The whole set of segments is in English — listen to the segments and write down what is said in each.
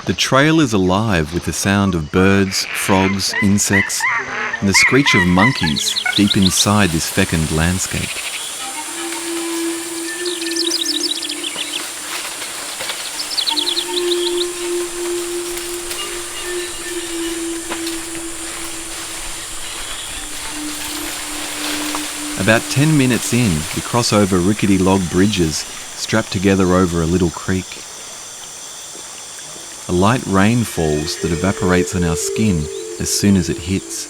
The trail is alive with the sound of birds, frogs, insects, and the screech of monkeys deep inside this fecund landscape. About 10 minutes in, we cross over rickety log bridges strapped together over a little creek. A light rain falls that evaporates on our skin as soon as it hits.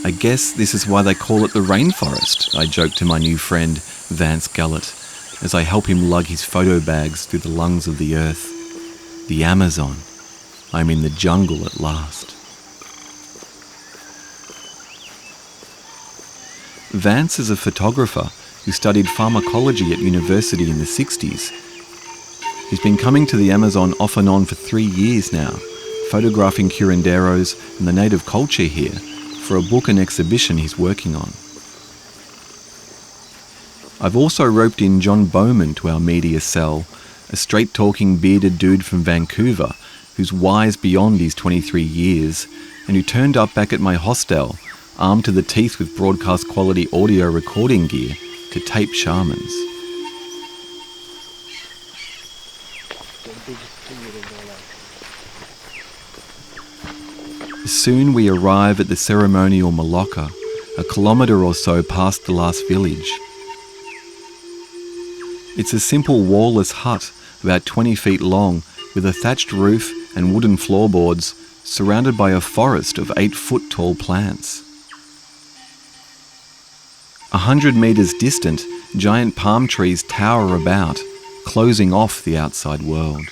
I guess this is why they call it the rainforest, I joke to my new friend Vance Gullett as I help him lug his photo bags through the lungs of the earth. The Amazon. I'm in the jungle at last. Vance is a photographer who studied pharmacology at university in the 60s. He's been coming to the Amazon off and on for 3 years now, photographing curanderos and the native culture here for a book and exhibition he's working on. I've also roped in John Bowman to our media cell, a straight-talking bearded dude from Vancouver who's wise beyond his 23 years and who turned up back at my hostel armed to the teeth with broadcast quality audio recording gear to tape shamans. Soon we arrive at the ceremonial Maloka, a kilometre or so past the last village. It's a simple wall-less hut about 20 feet long with a thatched roof and wooden floorboards surrounded by a forest of 8-foot tall plants. 100 metres distant, giant palm trees tower about, closing off the outside world.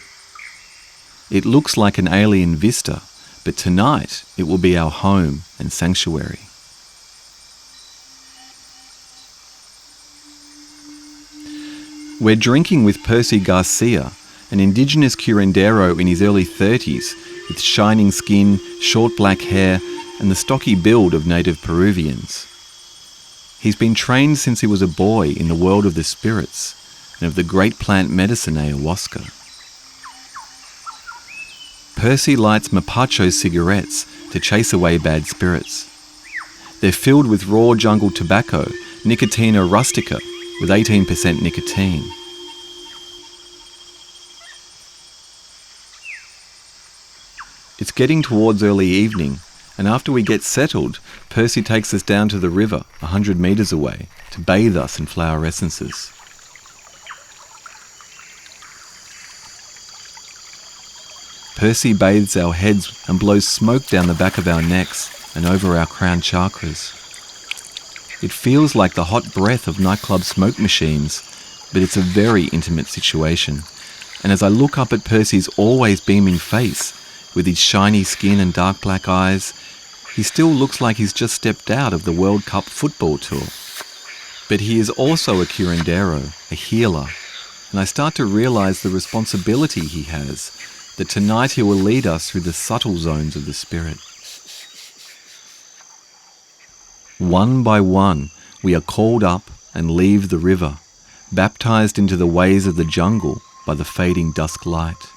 It looks like an alien vista, but tonight it will be our home and sanctuary. We're drinking with Percy Garcia, an indigenous curandero in his early 30s, with shining skin, short black hair, and the stocky build of native Peruvians. He's been trained since he was a boy in the world of the spirits and of the great plant medicine ayahuasca. Percy lights mapacho cigarettes to chase away bad spirits. They're filled with raw jungle tobacco, Nicotina rustica, with 18% nicotine. It's getting towards early evening, and after we get settled, Percy takes us down to the river, 100 metres away, to bathe us in flower essences. Percy bathes our heads and blows smoke down the back of our necks and over our crown chakras. It feels like the hot breath of nightclub smoke machines, but it's a very intimate situation. And as I look up at Percy's always beaming face, with his shiny skin and dark black eyes, he still looks like he's just stepped out of the World Cup football tour. But he is also a curandero, a healer, and I start to realise the responsibility he has, that tonight he will lead us through the subtle zones of the spirit. One by one, we are called up and leave the river, baptised into the ways of the jungle by the fading dusk light.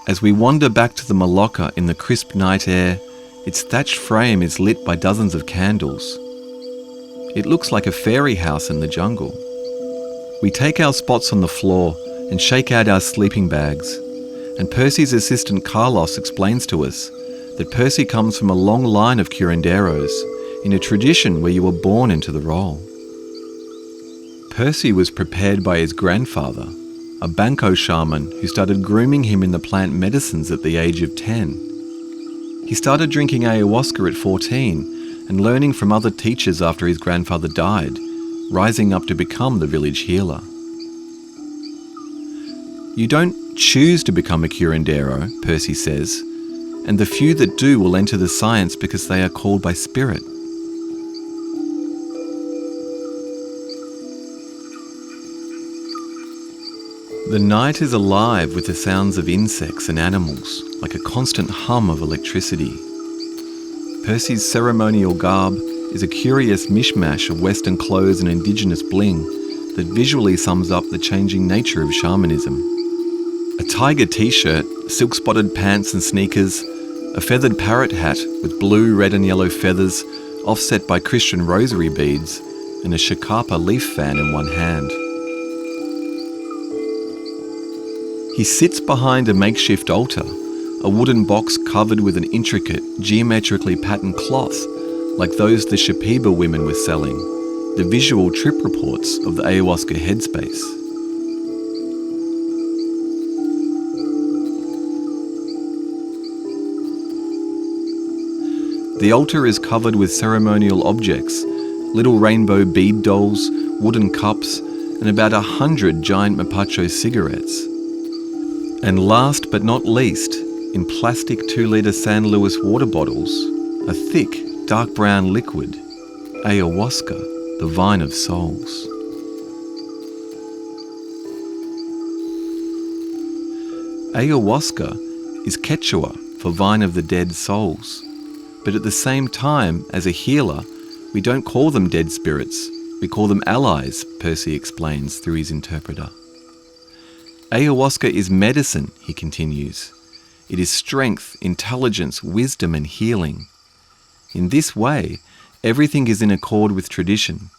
As we wander back to the Maloka in the crisp night air, its thatched frame is lit by dozens of candles. It looks like a fairy house in the jungle. We take our spots on the floor and shake out our sleeping bags, and Percy's assistant Carlos explains to us that Percy comes from a long line of curanderos in a tradition where you were born into the role. Percy was prepared by his grandfather, a Banco shaman who started grooming him in the plant medicines at the age of 10. He started drinking ayahuasca at 14 and learning from other teachers after his grandfather died, rising up to become the village healer. You don't choose to become a curandero, Percy says, and the few that do will enter the science because they are called by spirit. The night is alive with the sounds of insects and animals, like a constant hum of electricity. Percy's ceremonial garb is a curious mishmash of Western clothes and indigenous bling that visually sums up the changing nature of shamanism. A tiger t-shirt, silk-spotted pants and sneakers, a feathered parrot hat with blue, red and yellow feathers offset by Christian rosary beads, and a shikapa leaf fan in one hand. He sits behind a makeshift altar, a wooden box covered with an intricate, geometrically patterned cloth like those the Shipiba women were selling, the visual trip reports of the ayahuasca headspace. The altar is covered with ceremonial objects, little rainbow bead dolls, wooden cups, and about 100 giant mapacho cigarettes. And last but not least, in plastic 2-litre San Luis water bottles, a thick, dark brown liquid, ayahuasca, the vine of souls. Ayahuasca is Quechua for vine of the dead souls. But at the same time, as a healer, we don't call them dead spirits, we call them allies, Percy explains through his interpreter. Ayahuasca is medicine, he continues. It is strength, intelligence, wisdom and healing. In this way, everything is in accord with tradition.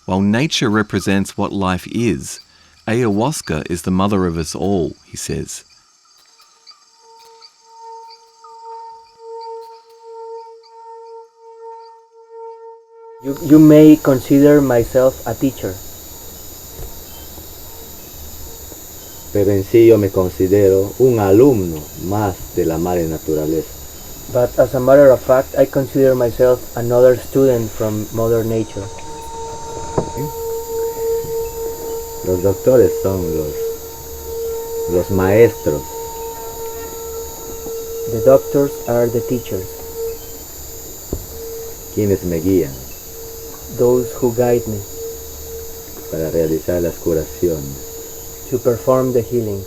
While nature represents what life is, ayahuasca is the mother of us all, he says. You may consider myself a teacher. Pero en sí yo me considero un alumno más de la madre naturaleza. But as a matter of fact, I consider myself another student from Mother Nature. Los doctores son los maestros. The doctors are the teachers, Quienes me guían those who guide me para realizar las curaciones. to perform the healings.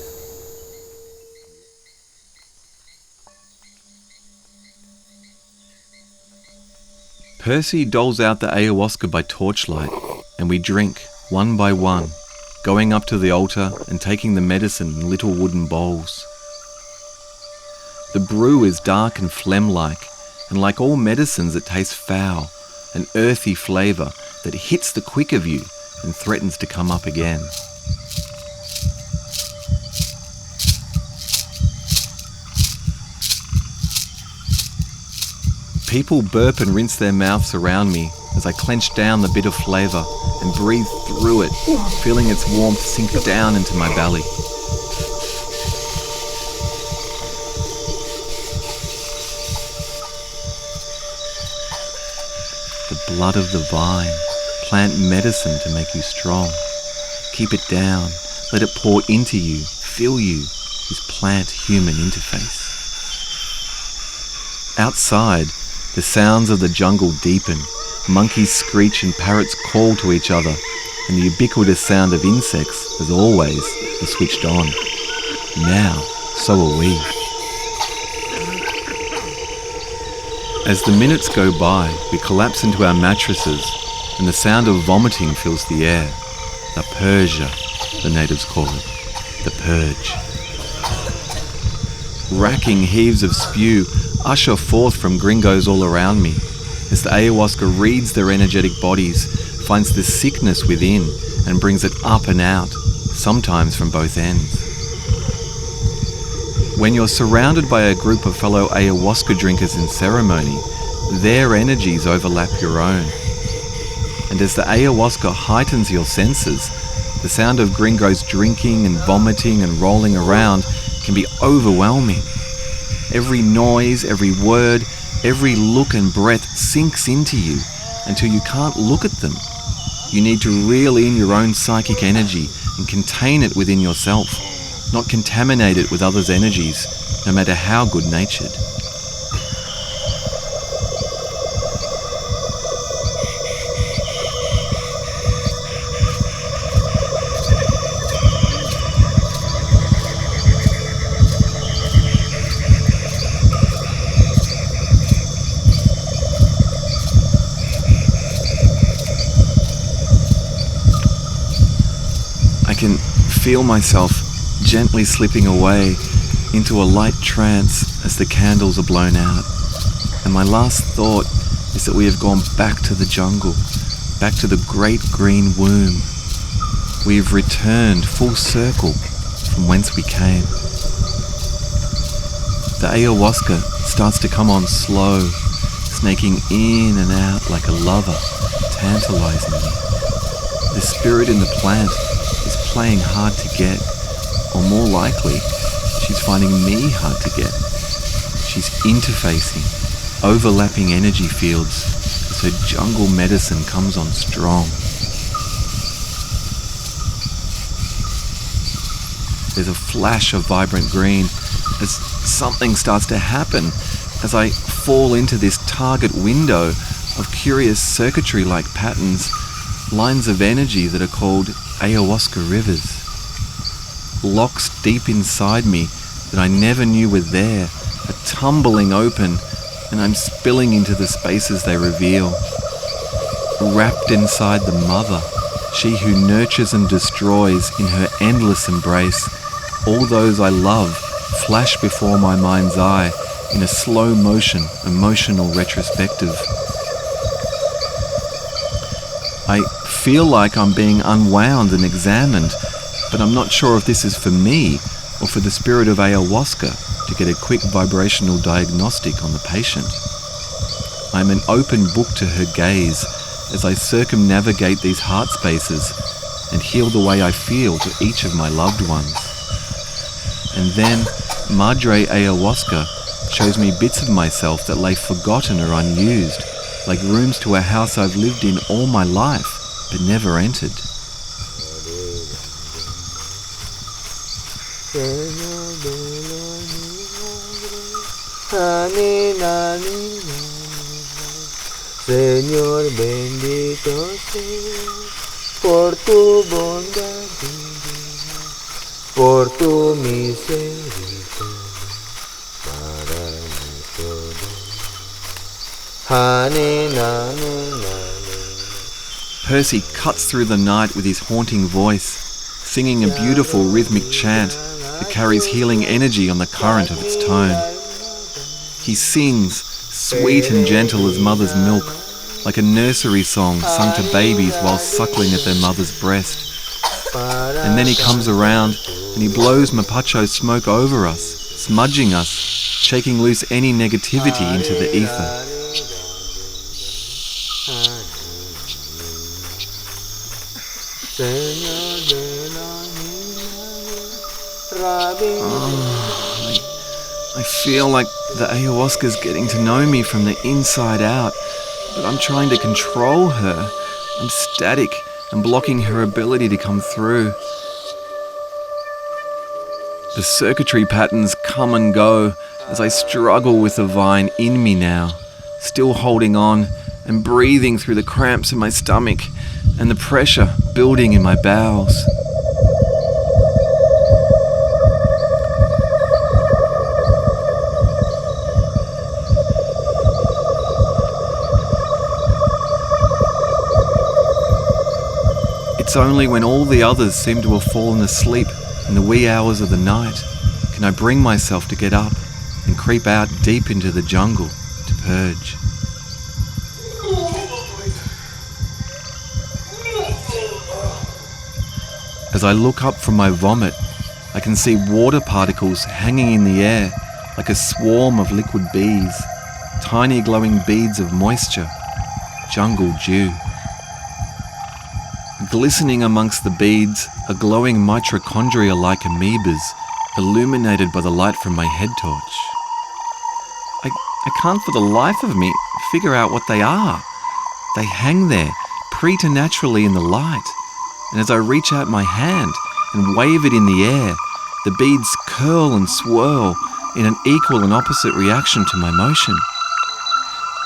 Percy doles out the ayahuasca by torchlight, and we drink, one by one, going up to the altar and taking the medicine in little wooden bowls. The brew is dark and phlegm-like, and like all medicines it tastes foul, an earthy flavour that hits the quick of you and threatens to come up again. People burp and rinse their mouths around me as I clench down the bitter flavour and breathe through it, feeling its warmth sink down into my belly. The blood of the vine, plant medicine to make you strong. Keep it down, let it pour into you, fill you, this plant-human interface. Outside, the sounds of the jungle deepen, monkeys screech and parrots call to each other, and the ubiquitous sound of insects, as always, is switched on. Now, so are we. As the minutes go by, we collapse into our mattresses, and the sound of vomiting fills the air. La purgia, the natives call it. The purge. Racking heaves of spew usher forth from gringos all around me, as the ayahuasca reads their energetic bodies, finds the sickness within, and brings it up and out, sometimes from both ends. When you're surrounded by a group of fellow ayahuasca drinkers in ceremony, their energies overlap your own. and as the ayahuasca heightens your senses, the sound of gringos drinking and vomiting and rolling around can be overwhelming. Every noise, every word, every look and breath sinks into you until you can't look at them. You need to reel in your own psychic energy and contain it within yourself, not contaminate it with others' energies, no matter how good-natured. I can feel myself gently slipping away into a light trance as the candles are blown out. And my last thought is that we have gone back to the jungle, back to the great green womb. We have returned full circle from whence we came. The ayahuasca starts to come on slow, snaking in and out like a lover, tantalizing me. The spirit in the plant is playing hard to get, or more likely, she's finding me hard to get. She's interfacing, overlapping energy fields as her jungle medicine comes on strong. There's a flash of vibrant green as something starts to happen as I fall into this target window of curious circuitry-like patterns, lines of energy that are called ayahuasca rivers. Locks deep inside me that I never knew were there are tumbling open, and I'm spilling into the spaces they reveal. Wrapped inside the mother, she who nurtures and destroys in her endless embrace, all those I love flash before my mind's eye in a slow motion, emotional retrospective. I feel like I'm being unwound and examined, but I'm not sure if this is for me or for the spirit of ayahuasca to get a quick vibrational diagnostic on the patient. I'm an open book to her gaze as I circumnavigate these heart spaces and heal the way I feel to each of my loved ones. And then Madre Ayahuasca shows me bits of myself that lay forgotten or unused, like rooms to a house I've lived in all my life but never entered. Señor bendito sea por tu bondad divina, por tu misericordia para nosotros. Percy cuts through the night with his haunting voice, singing a beautiful rhythmic chant that carries healing energy on the current of its tone. He sings, sweet and gentle as mother's milk, like a nursery song sung to babies while suckling at their mother's breast. And then he comes around and he blows mapacho smoke over us, smudging us, shaking loose any negativity into the ether. I feel like the ayahuasca's getting to know me from the inside out, but I'm trying to control her. I'm static and blocking her ability to come through. The circuitry patterns come and go as I struggle with the vine in me now, still holding on and breathing through the cramps in my stomach and the pressure building in my bowels. It's only when all the others seem to have fallen asleep in the wee hours of the night can I bring myself to get up and creep out deep into the jungle to purge. As I look up from my vomit, I can see water particles hanging in the air like a swarm of liquid bees, tiny glowing beads of moisture, jungle dew. Glistening amongst the beads are glowing mitochondria-like amoebas, illuminated by the light from my head torch. I can't for the life of me figure out what they are. They hang there, preternaturally in the light, and as I reach out my hand and wave it in the air, the beads curl and swirl in an equal and opposite reaction to my motion.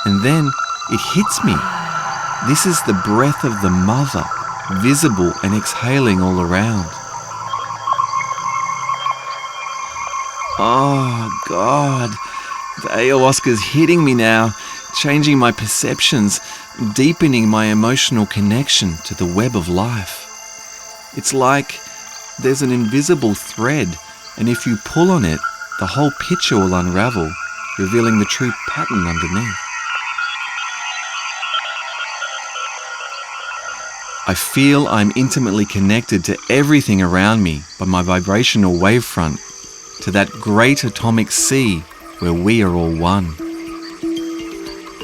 And then it hits me. This is the breath of the mother, visible and exhaling all around. Oh God, the ayahuasca's hitting me now, changing my perceptions, deepening my emotional connection to the web of life. It's like there's an invisible thread, and if you pull on it, the whole picture will unravel, revealing the true pattern underneath. I feel I'm intimately connected to everything around me by my vibrational wavefront, to that great atomic sea where we are all one.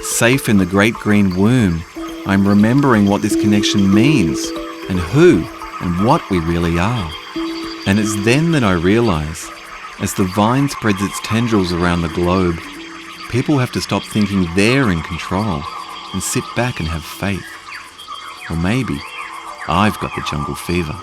Safe in the great green womb, I'm remembering what this connection means and who and what we really are. And it's then that I realize, as the vine spreads its tendrils around the globe, people have to stop thinking they're in control and sit back and have faith. Or maybe I've got the jungle fever.